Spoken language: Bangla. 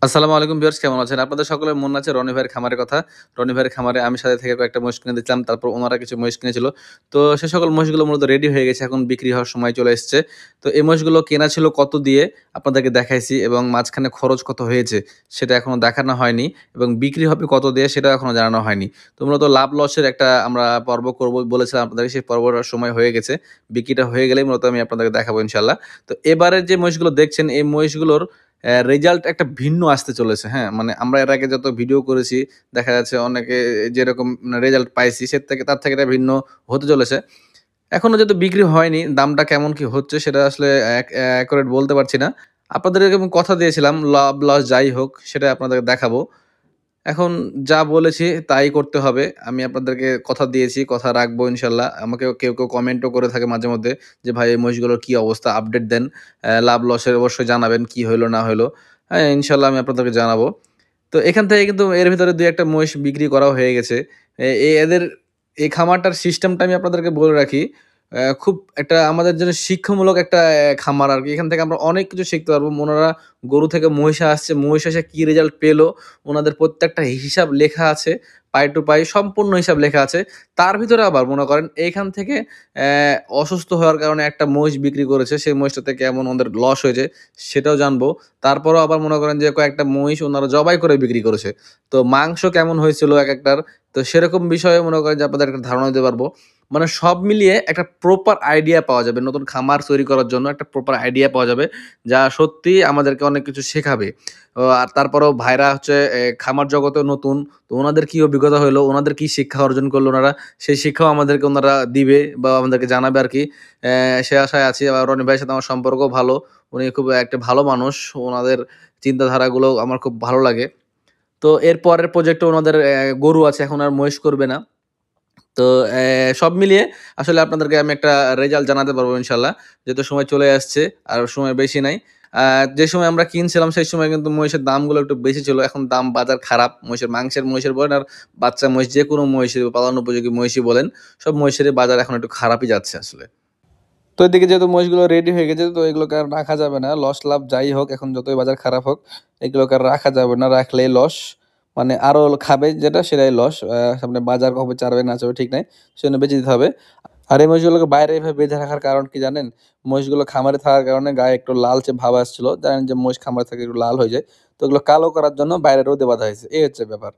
আসসালামু আলাইকুম ভিউয়ার্স, কেমন আছেন? আপনাদের সকলের মনে আছে রনি ভাইয়ের খামারের কথা। রনি ভাইয়ের খামারে আমি সাথে থেকে কয়েকটা মহিষ কিনে দিচ্ছিলাম। তারপর ওনারা কিছু মহিষ কিনেছিল। তো সে সকল মহিষগুলো মূলত রেডি হয়ে গেছে। এখন বিক্রি হওয়ার সময় চলে এসছে। তো এই মহিষগুলো কেনা ছিল কত দিয়ে আপনাদেরকে দেখাইছি এবং মাঝখানে খরচ কত হয়েছে সেটা এখনো দেখানো হয়নি এবং বিক্রি হবে কত দিয়ে সেটাও এখনো জানানো হয়নি। তো মূলত লাভ লসের একটা আমরা পর্ব করব বলেছিলাম আপনাদেরকে, সেই পর্বটার সময় হয়ে গেছে। বিক্রিটা হয়ে গেলেই মূলত আমি আপনাদেরকে দেখাবো ইনশাআল্লাহ। তো এবারের যে মহিষগুলো দেখছেন এই মহিষগুলোর রেজাল্ট একটা ভিন্ন আসতে চলেছে, হ্যাঁ? মানে আমরা এর আগে যত ভিডিও করেছি দেখা যাচ্ছে অনেকে যেরকম রেজাল্ট পাইছি তার থেকে এটা ভিন্ন হতে চলেছে। এখনো যেহেতু বিক্রি হয়নি, দামটা কেমন কি হচ্ছে সেটা আসলে অ্যাকুরেট বলতে পারছি না। আপনাদেরকে আমি কথা দিয়েছিলাম লাভ লস যাই হোক সেটা আপনাদেরকে দেখাবো। এখন যা বলেছি তাই করতে হবে। আমি আপনাদেরকে কথা দিয়েছি, কথা রাখবো ইনশাআল্লাহ। আমাকেও কেউ কমেন্টও করে থাকে মাঝেমধ্যে যে, "ভাই এই মহিষগুলোর কি অবস্থা? আপডেট দেন। লাভ লসের অবশ্যই জানাবেন কি হইলো না হইলো।" হ্যাঁ, ইনশাআল্লাহ আমি আপনাদেরকে জানাবো। তো এখান থেকে কিন্তু এর ভিতরে ২-১ টা মহিষ বিক্রি করাও হয়ে গেছে। এ এ এদের এই খামারটার সিস্টেমটা আমি আপনাদেরকে বলে রাখি। খুব একটা আমাদের জন্য শিক্ষামূলক একটা খামার আরকি। এখান থেকে আমরা অনেক কিছু শিখতে পারবো। ওনারা গরু থেকে মহিষে আসছে, মহিষ এসে কি রেজাল্ট পেলো, ওনাদের প্রত্যেকটা হিসাব লেখা আছে। পাই টু পাই সম্পূর্ণ হিসাব লেখা আছে। তার ভিতরে আবার মনে করেন এইখান থেকে অসুস্থ হওয়ার কারণে একটা মহিষ বিক্রি করেছে। সেই মহিষটাতে কেমন ওদের লস হয়েছে সেটাও জানবো। তারপরেও আবার মনে করেন যে কয়েকটা মহিষ ওনারা জবাই করে বিক্রি করেছে। তো মাংস কেমন হয়েছিল একেকটার, তো সেরকম বিষয়ে মনে করেন যে আপনাদের একটা ধারণা দিতে পারবো। মানে সব মিলিয়ে একটা প্রপার আইডিয়া পাওয়া যাবে। নতুন খামার তৈরি করার জন্য একটা প্রপার আইডিয়া পাওয়া যাবে। যা সত্যিই আমাদেরকে অনেক কিছু শেখাবে। আর তারপরেও ভাইরা হচ্ছে খামার জগতেও নতুন। তো ওনাদের কি অভিজ্ঞতা হইলো, ওনাদের কি শিক্ষা অর্জন করলো ওনারা, সেই শিক্ষাও আমাদেরকে ওনারা দিবে বা আমাদেরকে জানাবে আরকি। সে আশায় আছি। আবার রনি ভাইয়ের সাথে আমার সম্পর্কও ভালো। উনি খুব একটা ভালো মানুষ। ওনাদের চিন্তাধারাগুলো আমার খুব ভালো লাগে। তো এর পরের প্রজেক্টে ওনাদের গরু আছে, এখন আর মহিষ করবে না। তো সব মিলিয়ে আসলে আপনাদেরকে আমি একটা রেজাল্ট জানাতে পারবো ইনশাআল্লাহ। যেহেতু সময় চলে আসছে, আর সময় বেশি নাই। আ যে সময় আমরা কিনছিলাম সেই সময় কিন্তু মহিষের দামগুলো একটু বেশি ছিল। এখন দাম বাজার খারাপ। মহিষের বলেন আর বাচ্চা মহিষ যেকোনো মহিষের পালন উপযোগী মহিষই বলেন, সব মহিষেরই বাজার এখন একটু খারাপই যাচ্ছে আসলে। তো এদিকে যেহেতু মহিষগুলো রেডি হয়ে গেছে, তো এগুলোকে আর রাখা যাবে না। লস লাভ যাই হোক, এখন যতই বাজার খারাপ হোক, এগুলোকে আর রাখা যাবে না। রাখলেই লস। মানে আরো খাবে যেটা সেটাই লস। সামনে বাজার কবে চারবে না চারবে ঠিক নাই। সেজন্য বেচে দিতে হবে। আর এই মহিষগুলোকে বাইরে এভাবে বেঁধে রাখার কারণ কি জানেন? মহিষগুলো খামারে থাকার কারণে গায়ে একটু লালচে ভাব আসছিল। জানেন যে মহিষ খামারে থাকলে একটু লাল হয়ে যায়। তো এগুলো কালো করার জন্য বাইরে রোদে বাঁধা হয়েছে। এই হচ্ছে ব্যাপার।